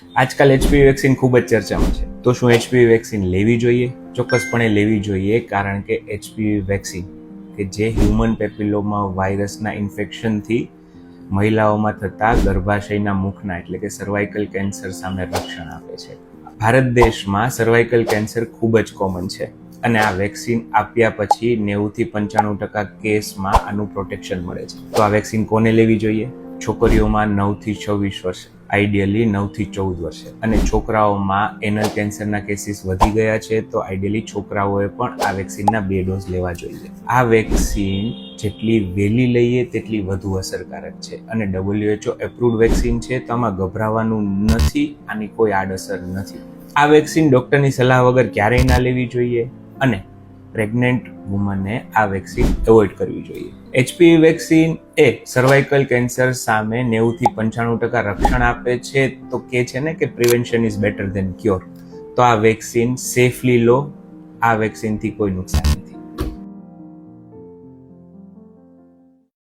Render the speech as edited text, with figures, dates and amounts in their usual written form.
આજકાલ HPV vaccine ખૂબ જ ચર્ચામાં છે. તો શું એચપીવી વેક્સિન લેવી જોઈએ? ચોક્કસપણે લેવી જોઈએ, કારણ કે એચપીવી વેક્સિન કે જે હ્યુમન પેપિલોમા વાયરસના ઇન્ફેક્શનથી મહિલાઓમાં થતા ગર્ભાશયના મુખના એટલે કે સર્વાઇકલ કેન્સર સામે રક્ષણ આપે છે. ભારત દેશમાં સર્વાઇકલ કેન્સર ખૂબ જ કોમન છે અને આ વેક્સિન આપ્યા પછી 90-95% કેસમાં આનું પ્રોટેક્શન મળે છે. તો આ વેક્સિન કોને લેવી જોઈએ? છોકરીઓમાં 9-26 વર્ષ, આઈડિયલી 9-14 વર્ષે, અને છોકરાઓમાં એનલ કેન્સરના કેસીસ વધી ગયા છે તો આઈડિયલી છોકરાઓએ પણ આ વેક્સિનના 2 ડોઝ લેવા જોઈએ. આ વેક્સિન જેટલી વહેલી લઈએ તેટલી વધુ અસરકારક છે અને WHO એપ્રુવડ વેક્સિન છે, તો આમાં ગભરાવાનું નથી, આની કોઈ આડઅસર નથી. આ વેક્સિન ડૉક્ટરની સલાહ વગર ક્યારેય ના લેવી જોઈએ અને પ્રેગ્નન્ટ વુમને આ વેક્સિન એવોઇડ કરવી જોઈએ. એચપીવી વેક્સિન એ સર્વાઇકલ કેન્સર સામે 90-95% રક્ષણ આપે છે. તો કે છે ને કે prevention is better than cure. તો આ વેક્સિન સેફલી લો, આ વેક્સિનથી કોઈ નુકસાન નથી.